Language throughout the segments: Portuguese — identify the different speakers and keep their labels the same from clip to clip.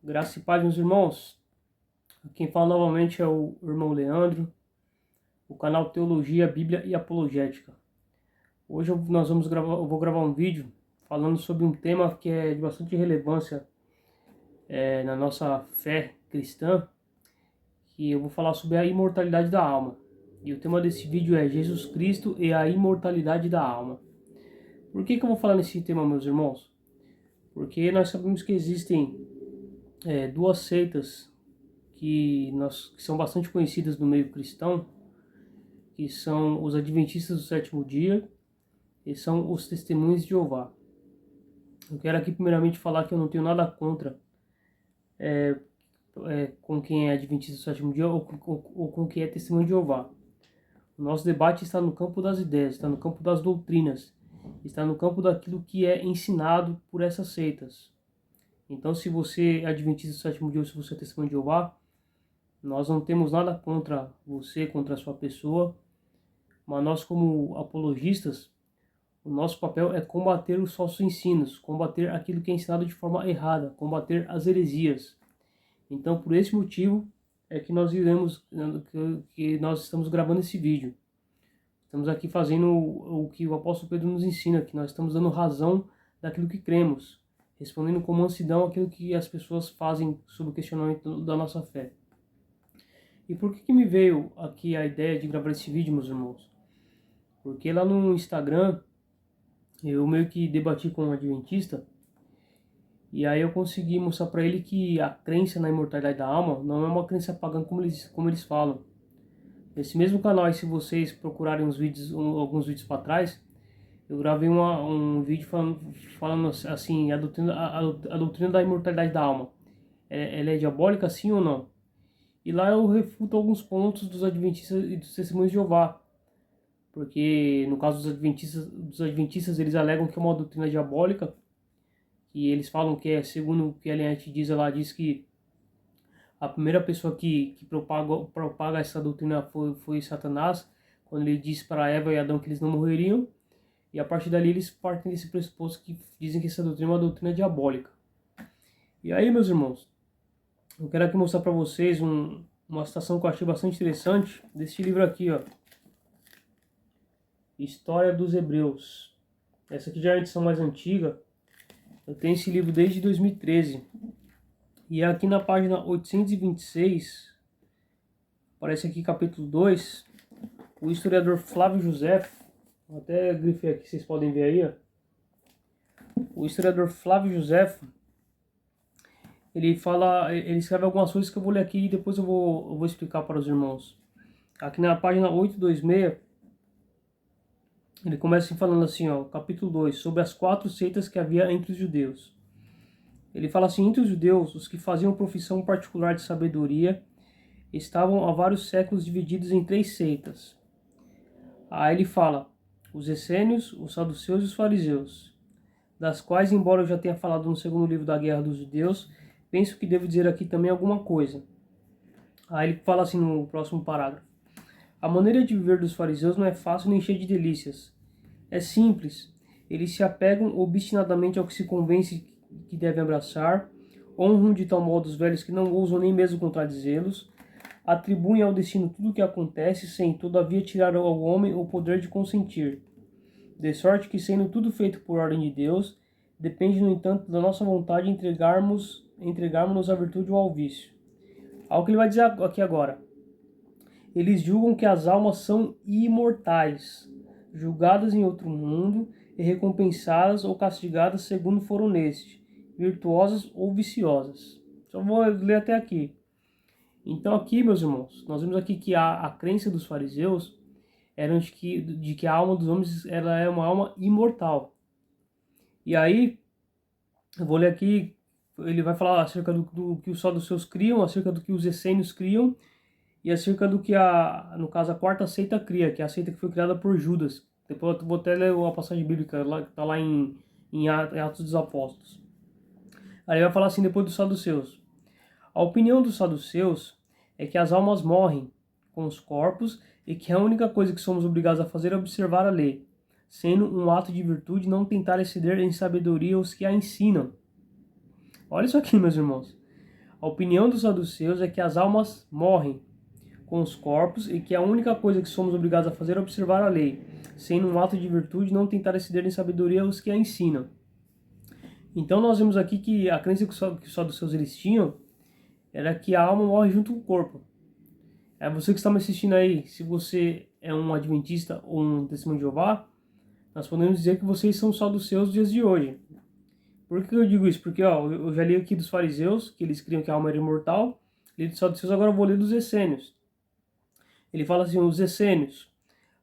Speaker 1: Graça e paz, meus irmãos. Quem fala novamente é o irmão Leandro, o canal Teologia, Bíblia e Apologética. Hoje eu vou gravar um vídeo falando sobre um tema que é de bastante relevância na nossa fé cristã, que eu vou falar sobre a imortalidade da alma. E o tema desse vídeo é Jesus Cristo e a imortalidade da alma. Por que eu vou falar nesse tema, meus irmãos? Porque nós sabemos que existem duas seitas que são bastante conhecidas no meio cristão, que são os Adventistas do Sétimo Dia e são os Testemunhos de Jeová. Eu quero aqui primeiramente falar que eu não tenho nada contra com quem é Adventista do Sétimo Dia ou com quem é Testemunho de Jeová. O nosso debate está no campo das ideias, está no campo das doutrinas, está no campo daquilo que é ensinado por essas seitas. Então, se você é Adventista do Sétimo Dia ou se você é Testemunho de Jeová, nós não temos nada contra você, contra a sua pessoa, mas nós, como apologistas, o nosso papel é combater os falsos ensinos, combater aquilo que é ensinado de forma errada, combater as heresias. Então, por esse motivo é que que nós estamos gravando esse vídeo. Estamos aqui fazendo o que o apóstolo Pedro nos ensina, que nós estamos dando razão daquilo que cremos, respondendo com mansidão aquilo que as pessoas fazem sobre o questionamento da nossa fé. E por que me veio aqui a ideia de gravar esse vídeo, meus irmãos? Porque lá no Instagram eu meio que debati com um adventista e aí eu consegui mostrar para ele que a crença na imortalidade da alma não é uma crença pagã como eles falam. Nesse mesmo canal, se vocês procurarem alguns vídeos para trás, eu gravei um vídeo falando assim, a doutrina da imortalidade da alma. Ela é diabólica, sim ou não? E lá eu refuto alguns pontos dos adventistas e dos testemunhos de Jeová. Porque no caso dos adventistas eles alegam que é uma doutrina diabólica, que eles falam que é, segundo o que a Eliette diz, ela diz que a primeira pessoa que propaga essa doutrina foi Satanás, quando ele disse para Eva e Adão que eles não morreriam, e a partir dali eles partem desse pressuposto que dizem que essa doutrina é uma doutrina diabólica. E aí, meus irmãos, eu quero aqui mostrar para vocês uma citação que eu achei bastante interessante desse livro aqui, ó. História dos Hebreus. Essa aqui já é a edição mais antiga. Eu tenho esse livro desde 2013. E aqui na página 826, aparece aqui capítulo 2, o historiador Flávio Josefo, até grifei aqui, vocês podem ver aí, ó. O historiador Flávio Josefo, ele escreve algumas coisas que eu vou ler aqui e depois eu vou explicar para os irmãos. Aqui na página 826, ele começa falando assim, ó, capítulo 2, sobre as 4 seitas que havia entre os judeus. Ele fala assim: entre os judeus, os que faziam profissão particular de sabedoria estavam há vários séculos divididos em 3 seitas. Aí ele fala: os essênios, os saduceus e os fariseus, das quais, embora eu já tenha falado no segundo livro da Guerra dos Judeus, penso que devo dizer aqui também alguma coisa. Aí ele fala assim no próximo parágrafo: a maneira de viver dos fariseus não é fácil nem cheia de delícias. É simples. Eles se apegam obstinadamente ao que se convence que devem abraçar, honram de tal modo os velhos que não ousam nem mesmo contradizê-los, atribuem ao destino tudo o que acontece, sem, todavia, tirar ao homem o poder de consentir. De sorte que, sendo tudo feito por ordem de Deus, depende, no entanto, da nossa vontade entregarmos-nos à virtude ou ao vício. Olha o que ele vai dizer aqui agora. Eles julgam que as almas são imortais, julgadas em outro mundo e recompensadas ou castigadas segundo foram neste, virtuosas ou viciosas. Só vou ler até aqui. Então aqui, meus irmãos, nós vemos aqui que a crença dos fariseus era de que a alma dos homens ela é uma alma imortal. E aí, eu vou ler aqui, ele vai falar acerca do que os saduceus criam, acerca do que os essênios criam, e acerca do que no caso, a quarta seita cria, que é a seita que foi criada por Judas. Depois eu vou até ler a passagem bíblica, que está lá em Atos dos Apóstolos. Aí ele vai falar assim, depois dos saduceus. A opinião dos saduceus é que as almas morrem com os corpos e que a única coisa que somos obrigados a fazer é observar a lei, sendo um ato de virtude não tentar exceder em sabedoria os que a ensinam. Olha isso aqui, meus irmãos. A opinião dos saduceus é que as almas morrem com os corpos e que a única coisa que somos obrigados a fazer é observar a lei, sendo um ato de virtude não tentar exceder em sabedoria os que a ensinam. Então nós vemos aqui que a crença que os saduceus eles tinham era que a alma morre junto com o corpo. É você que está me assistindo aí, se você é um adventista ou um testemunho de Jeová, nós podemos dizer que vocês são saduceus dos dias de hoje. Por que eu digo isso? Porque eu já li aqui dos fariseus, que eles criam que a alma era imortal, li dos saduceus, agora eu vou ler dos essênios. Ele fala assim, os essênios,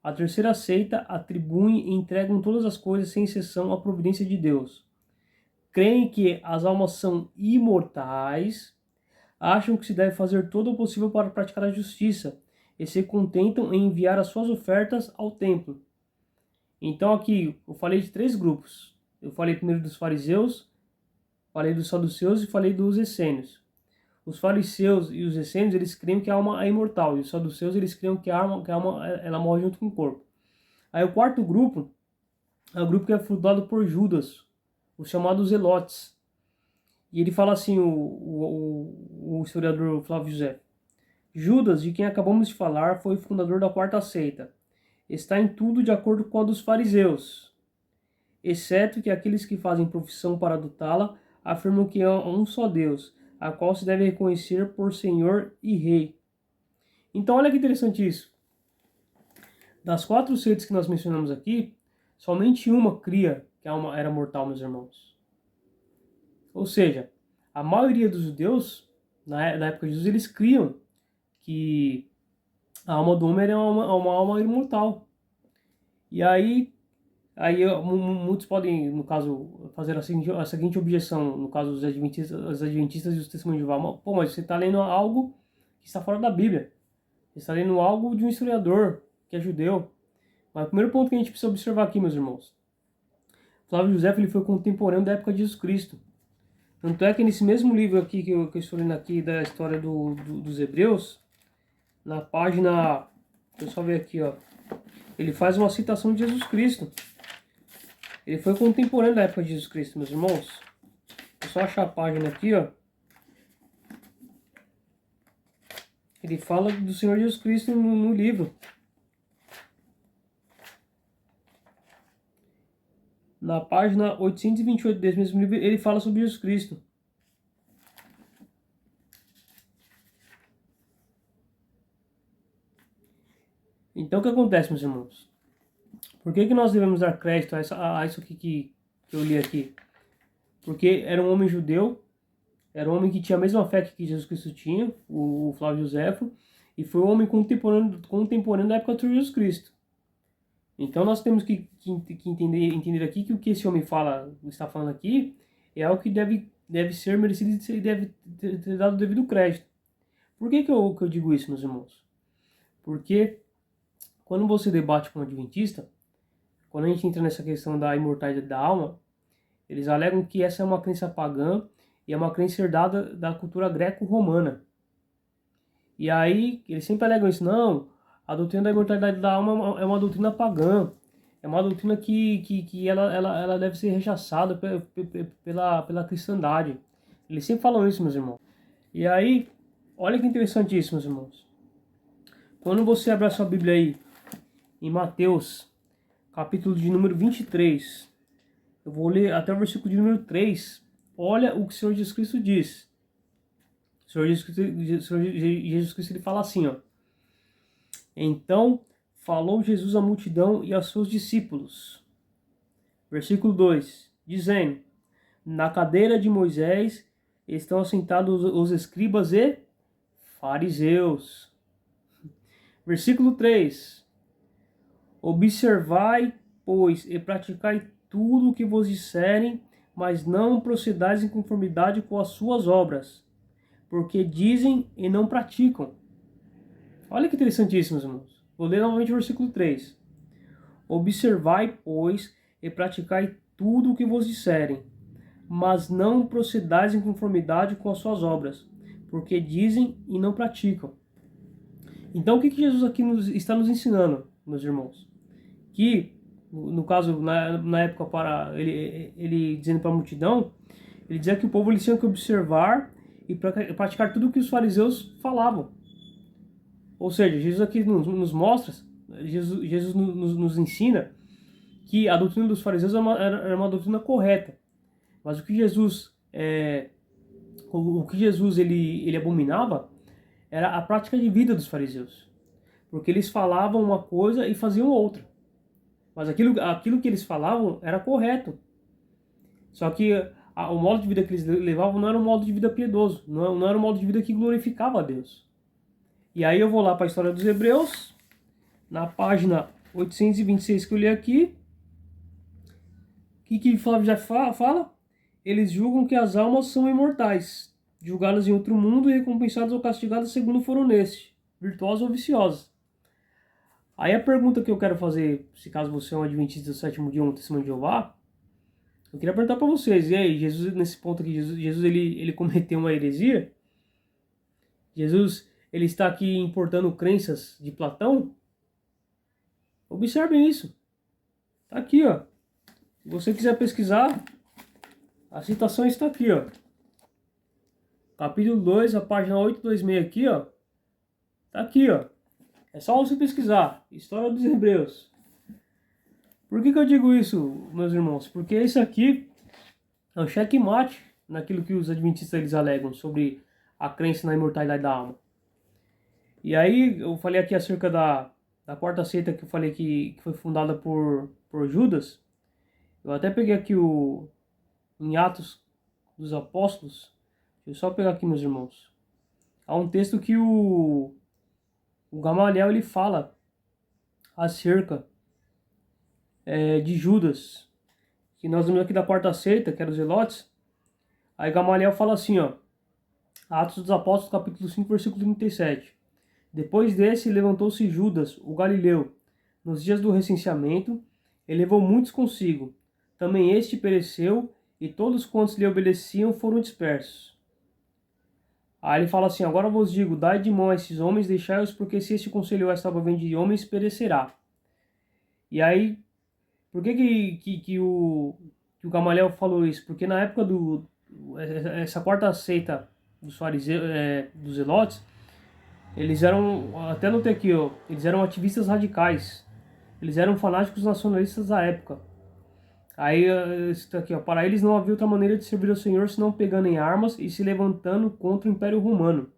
Speaker 1: a terceira seita, atribuem e entregam todas as coisas, sem exceção, à providência de Deus. Creem que as almas são imortais, acham que se deve fazer todo o possível para praticar a justiça e se contentam em enviar as suas ofertas ao templo. Então aqui eu falei de 3 grupos. Eu falei primeiro dos fariseus, falei dos saduceus e falei dos essênios. Os fariseus e os essênios, eles criam que a alma é imortal, e os saduceus, eles criam que a alma ela morre junto com o corpo. Aí o quarto grupo é o grupo que é fundado por Judas, os chamados Zelotes. E ele fala assim, o historiador Flávio José: Judas, de quem acabamos de falar, foi o fundador da quarta seita. Está em tudo de acordo com a dos fariseus, exceto que aqueles que fazem profissão para adotá-la afirmam que há um só Deus, a qual se deve reconhecer por Senhor e Rei. Então olha que interessante isso. Das 4 seitas que nós mencionamos aqui, somente uma cria que a alma era mortal, meus irmãos. Ou seja, a maioria dos judeus, na época de Jesus, eles criam que a alma do homem era uma alma imortal. E aí muitos podem, no caso, fazer a seguinte objeção, no caso os adventistas e os testemunhos de Jeová: pô, mas você está lendo algo que está fora da Bíblia. Você está lendo algo de um historiador que é judeu. Mas o primeiro ponto que a gente precisa observar aqui, meus irmãos: Flávio José ele foi contemporâneo da época de Jesus Cristo. Tanto é que nesse mesmo livro aqui que eu estou lendo aqui da história dos Hebreus, na página, deixa eu só ver aqui, ó, ele faz uma citação de Jesus Cristo. Ele foi contemporâneo da época de Jesus Cristo, meus irmãos. É só achar a página aqui, ó. Ele fala do Senhor Jesus Cristo no livro. Na página 828 desse mesmo livro, ele fala sobre Jesus Cristo. Então o que acontece, meus irmãos? Por que nós devemos dar crédito a isso aqui que eu li aqui? Porque era um homem judeu, era um homem que tinha a mesma fé que Jesus Cristo tinha, o Flávio Josefo, e foi um homem contemporâneo da época de Jesus Cristo. Então nós temos que entender aqui que o que esse homem está falando aqui é algo que deve ser merecido e deve ter dado o devido crédito. Por que eu digo isso, meus irmãos? Porque quando você debate com um adventista, quando a gente entra nessa questão da imortalidade da alma, eles alegam que essa é uma crença pagã e é uma crença herdada da cultura greco-romana. E aí, eles sempre alegam isso: não, a doutrina da imortalidade da alma é uma doutrina pagã, é uma doutrina que ela deve ser rechaçada pela cristandade. Eles sempre falam isso, meus irmãos. E aí, olha que interessante isso, meus irmãos. Quando você abre a sua Bíblia aí, em Mateus, capítulo de número 23, eu vou ler até o versículo de número 3. Olha o que o Senhor Jesus Cristo diz. O Senhor Jesus Cristo ele fala assim, ó: então falou Jesus à multidão e aos seus discípulos. Versículo 2, dizendo: na cadeira de Moisés estão assentados os escribas e fariseus. Versículo 3, observai, pois, e praticai tudo o que vos disserem, mas não procedais em conformidade com as suas obras, porque dizem e não praticam. Olha que interessante isso, meus irmãos. Vou ler novamente o versículo 3. Observai, pois, e praticai tudo o que vos disserem, mas não procedais em conformidade com as suas obras, porque dizem e não praticam. Então o que Jesus aqui está nos ensinando, meus irmãos? Que, no caso, na época, ele dizendo para a multidão, ele dizia que o povo tinha que observar e praticar tudo o que os fariseus falavam. Ou seja, Jesus aqui nos mostra, Jesus nos ensina que a doutrina dos fariseus era uma doutrina correta. Mas o que Jesus ele abominava era a prática de vida dos fariseus. Porque eles falavam uma coisa e faziam outra. Mas aquilo que eles falavam era correto. Só que o modo de vida que eles levavam não era um modo de vida piedoso. Não era um modo de vida que glorificava a Deus. E aí eu vou lá para a história dos Hebreus, na página 826 que eu li aqui. O que Flávio já fala? Eles julgam que as almas são imortais, julgadas em outro mundo e recompensadas ou castigadas segundo foram neste, virtuosas ou viciosas. Aí a pergunta que eu quero fazer, se caso você é um adventista do sétimo dia ou um testemunho de Jeová, eu queria perguntar para vocês, e aí, Jesus, nesse ponto aqui, Jesus ele cometeu uma heresia? Jesus, ele está aqui importando crenças de Platão? Observem isso. Está aqui, ó. Se você quiser pesquisar, a citação está aqui, ó. Capítulo 2, a página 826 aqui, ó. Está aqui, ó. É só você pesquisar. História dos Hebreus. Por que eu digo isso, meus irmãos? Porque isso aqui é um checkmate naquilo que os adventistas eles alegam sobre a crença na imortalidade da alma. E aí eu falei aqui acerca da quarta seita que eu falei que foi fundada por Judas. Eu até peguei aqui em Atos dos Apóstolos. Deixa eu só pegar aqui, meus irmãos. Há um texto que o Gamaliel ele fala acerca de Judas, que nós vemos aqui da quarta seita, que era os Zelotes. Aí Gamaliel fala assim, ó, Atos dos Apóstolos, capítulo 5, versículo 37. Depois desse, levantou-se Judas, o Galileu, nos dias do recenseamento, e levou muitos consigo. Também este pereceu, e todos quantos lhe obedeciam foram dispersos. Aí ele fala assim, agora vos digo, dai de mão a esses homens, deixai-os, porque se este conselho estava vendo de homens, perecerá. E aí, por que o Gamaliel falou isso? Porque na época essa quarta seita dos fariseus, dos Zelotes, eles eram, até notei aqui, ó, eles eram ativistas radicais. Eles eram fanáticos nacionalistas da época. Aí, isso aqui, ó, para eles não havia outra maneira de servir ao Senhor senão pegando em armas e se levantando contra o Império Romano.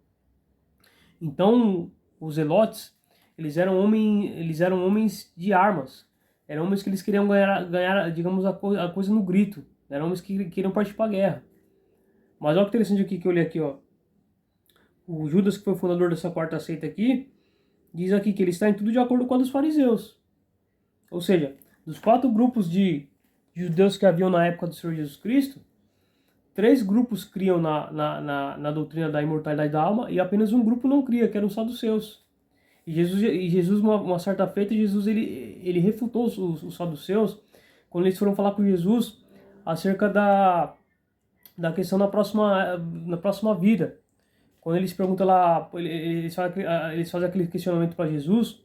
Speaker 1: Então, os Zelotes, eles eram homens de armas. Eram homens que eles queriam ganhar digamos, a coisa no grito. Eram homens que queriam partir para a guerra. Mas olha que interessante aqui que eu li aqui, ó. O Judas, que foi o fundador dessa quarta seita aqui, diz aqui que ele está em tudo de acordo com a dos fariseus. Ou seja, dos 4 grupos de judeus que haviam na época do Senhor Jesus Cristo, 3 grupos criam na doutrina da imortalidade da alma e apenas um grupo não cria, que eram os saduceus. E Jesus uma certa feita, Jesus ele refutou os saduceus quando eles foram falar com Jesus acerca da questão na próxima vida. Quando eles perguntam lá, eles fazem aquele questionamento para Jesus,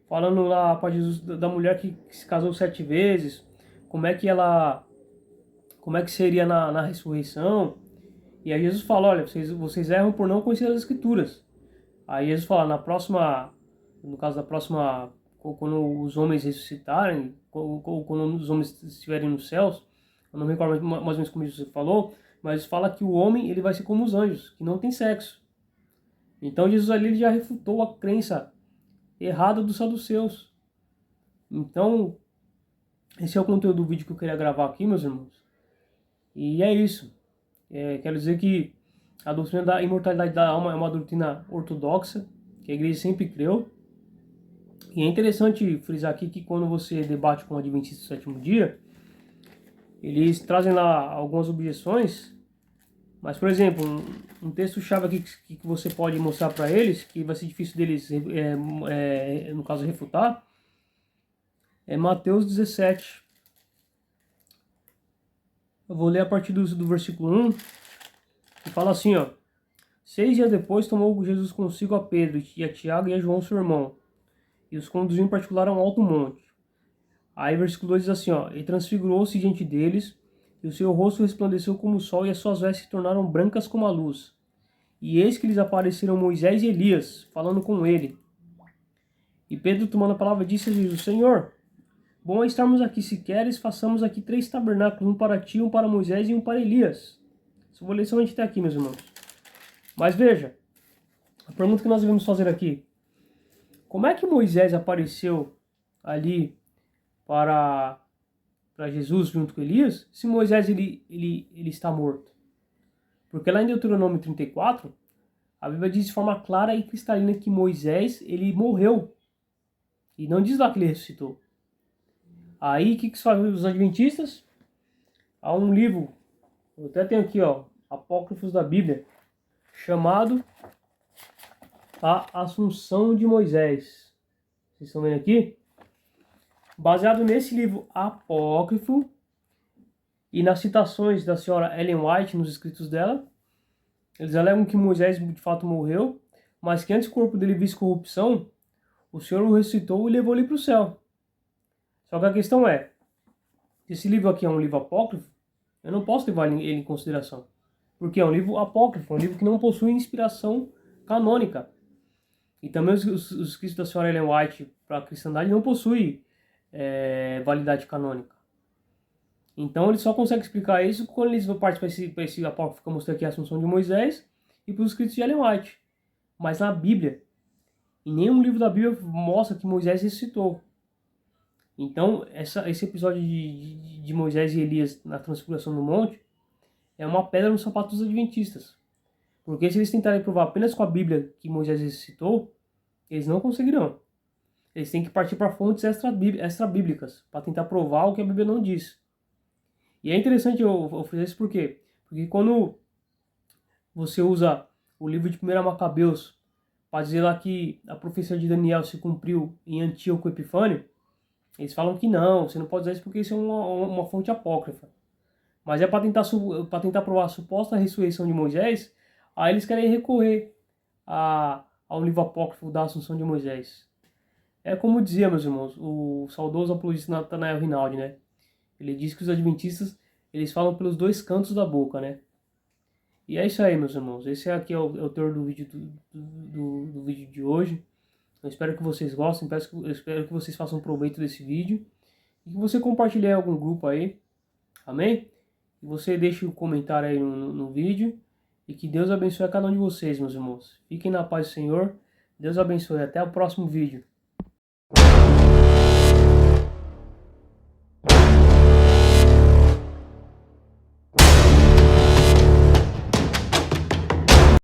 Speaker 1: falando lá para Jesus da mulher que se casou 7 vezes, como é que seria na ressurreição. E aí Jesus fala, olha, vocês erram por não conhecer as Escrituras. Aí Jesus fala, no caso da próxima, quando os homens ressuscitarem, quando os homens estiverem nos céus, eu não me recordo mais ou menos como você falou, mas fala que o homem ele vai ser como os anjos, que não tem sexo. Então Jesus ali ele já refutou a crença errada dos saduceus. Então, esse é o conteúdo do vídeo que eu queria gravar aqui, meus irmãos. E é isso. Quero dizer que a doutrina da imortalidade da alma é uma doutrina ortodoxa, que a igreja sempre creu. E é interessante frisar aqui que quando você debate com o adventista do sétimo dia, eles trazem lá algumas objeções. Mas, por exemplo, um texto-chave aqui que você pode mostrar para eles, que vai ser difícil deles, no caso, refutar, é Mateus 17. Eu vou ler a partir do versículo 1, que fala assim, ó. 6 dias depois tomou Jesus consigo a Pedro, e a Tiago e a João, seu irmão, e os conduziu em particular a um alto monte. Aí, versículo 2 diz assim, ó. E transfigurou-se diante deles, e o seu rosto resplandeceu como o sol, e as suas vestes se tornaram brancas como a luz. e eis que lhes apareceram Moisés e Elias, falando com ele. E Pedro, tomando a palavra, disse a Jesus: Senhor, bom é estarmos aqui, se queres, façamos aqui 3 tabernáculos, um para ti, um para Moisés e um para Elias. Só vou ler somente até aqui, meus irmãos. Mas veja, a pergunta que nós devemos fazer aqui: como é que Moisés apareceu ali para Jesus junto com Elias, se Moisés ele está morto? Porque lá em Deuteronômio 34, a Bíblia diz de forma clara e cristalina que Moisés ele morreu. E não diz lá que ele ressuscitou. Aí o que fazem os adventistas? Há um livro, eu até tenho aqui, ó, Apócrifos da Bíblia, chamado A Assunção de Moisés. Vocês estão vendo aqui? Baseado nesse livro apócrifo e nas citações da senhora Ellen White nos escritos dela, eles alegam que Moisés de fato morreu, mas que antes que o corpo dele visse corrupção, o Senhor o ressuscitou e levou ele para o céu. Só que a questão é, esse livro aqui é um livro apócrifo, eu não posso levar ele em consideração. Porque é um livro apócrifo, um livro que não possui inspiração canônica. E também os escritos da senhora Ellen White para a cristandade não possuem validade canônica. Então ele só consegue explicar isso quando eles partem para esse apócrifo que eu mostrei aqui, a Assunção de Moisés, e para os escritos de Ellen White. Mas na Bíblia, em nenhum livro da Bíblia mostra que Moisés ressuscitou. Então esse episódio de Moisés e Elias na transfiguração no monte é uma pedra no sapato dos adventistas. Porque se eles tentarem provar apenas com a Bíblia que Moisés ressuscitou, eles não conseguirão. Eles têm que partir para fontes extra-bíblicas para tentar provar o que a Bíblia não diz. E é interessante eu fazer isso por quê? Porque quando você usa o livro de 1 Macabeus para dizer lá que a profecia de Daniel se cumpriu em Antíoco Epifânio, eles falam que não, você não pode usar isso porque isso é uma fonte apócrifa. Mas é para tentar provar a suposta ressurreição de Moisés, aí eles querem recorrer ao livro apócrifo da Assunção de Moisés. É como dizia, meus irmãos, o saudoso apologista Nathanael Rinaldi, né? Ele diz que os adventistas, eles falam pelos 2 cantos da boca, né? E é isso aí, meus irmãos. Esse aqui é o teor do vídeo do vídeo de hoje. Eu espero que vocês gostem, eu espero que vocês façam proveito desse vídeo. E que você compartilhe em algum grupo aí. Amém? E você deixe um comentário aí no vídeo. E que Deus abençoe a cada um de vocês, meus irmãos. Fiquem na paz do Senhor. Deus abençoe. Até o próximo vídeo.